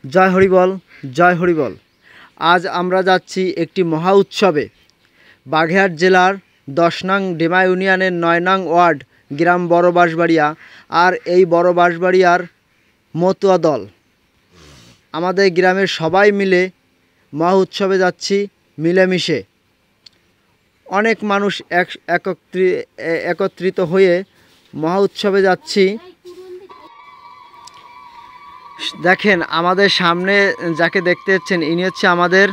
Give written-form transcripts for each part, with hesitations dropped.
জয় হরিবল, জয় হরিবল। আজ আমরা যাচ্ছি একটি মহা উৎসবে। বাগেরহাট জেলার 10 নং ডেমা ইউনিয়নের 9 নং ওয়ার্ড গ্রাম বড় বাঁশবাড়িয়া। আর এই বড় বাঁশবাড়িয়ার মতুয়া দল আমাদের গ্রামের সবাই মিলে মহা উৎসবে যাচ্ছি মিলেমিশে। অনেক মানুষ একত্রিত হয়ে মহা উৎসবে যাচ্ছি। দেখেন আমাদের সামনে যাকে দেখতে পাচ্ছেন ইনি হচ্ছে আমাদের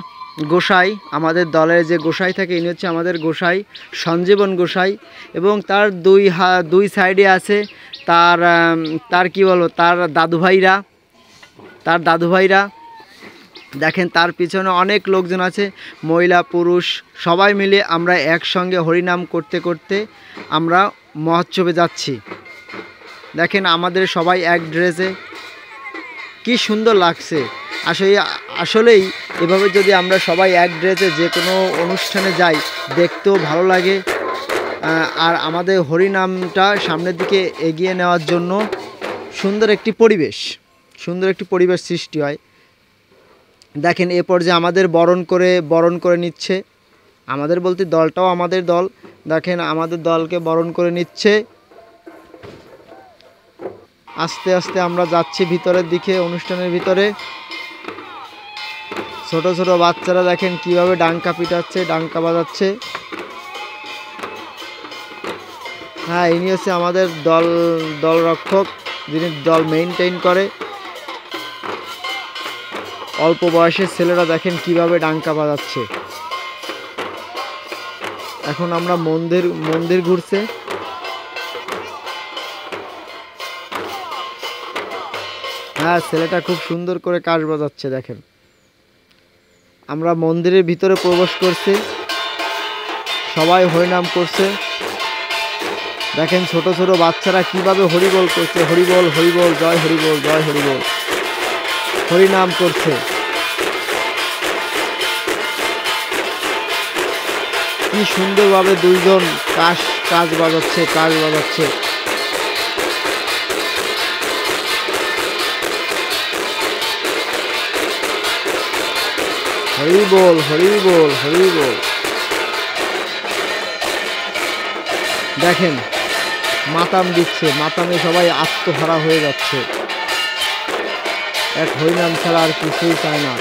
গোসাই, আমাদের দলের যে গোসাই থাকে ইনি হচ্ছে আমাদের গোসাই সঞ্জীবন গোসাই। এবং তার দুই সাইডে আছে তার কি বলবো তার দাদু ভাইরা। দেখেন তার পিছনে অনেক লোকজন আছে, মহিলা পুরুষ সবাই মিলে আমরা একসঙ্গে হরিনাম করতে করতে আমরা মহোৎসবে যাচ্ছি। দেখেন আমাদের সবাই এক ড্রেসে, কি সুন্দর লাগছে। আসলেই এভাবে যদি আমরা সবাই এক ড্রেসে যে কোনো অনুষ্ঠানে যাই দেখতেও ভালো লাগে। আর আমাদের হরিনামটা সামনের দিকে এগিয়ে নেওয়ার জন্য সুন্দর একটি পরিবেশ সৃষ্টি হয়। দেখেন এ পর্যায়ে আমাদের বরণ করে নিচ্ছে, আমাদের বলতে দলটাও আমাদের দল। দেখেন আমাদের দলকে বরণ করে নিচ্ছে। আস্তে আস্তে আমরা যাচ্ছি ভিতরের দিকে, অনুষ্ঠানের ভিতরে। ছোট ছোট বাচ্চারা দেখেন কিভাবে ডাঙ্কা পিটাচ্ছে, ডাঙ্কা বাজাচ্ছে। হ্যাঁ, ইনি হচ্ছে আমাদের দল রক্ষক, যিনি দল মেইনটেইন করে। অল্প বয়সের ছেলেরা দেখেন কিভাবে ডাঙ্কা বাজাচ্ছে। এখন আমরা মন্দির ঘুরছে। হ্যাঁ, ছেলেটা খুব সুন্দর করে কাশ বাজাচ্ছে। দেখেন আমরা মন্দিরের ভিতরে প্রবেশ করছি, সবাই হরিনাম করছে। দেখেন ছোট ছোট বাচ্চারা কিভাবে হরিবল করছে, হরিবল হরিবল, জয় হরিবল, জয় হরিবল, হরিনাম করছে। কি সুন্দরভাবে দুইজন কাশ বাজাচ্ছে। হরিবল হরিবল হরিবল। দেখেন মাতাম দিচ্ছে, মাতামে সবাই আত্মহারা হয়ে যাচ্ছে। এক হরিনাম ছাড়া আর কিছুই চায় না।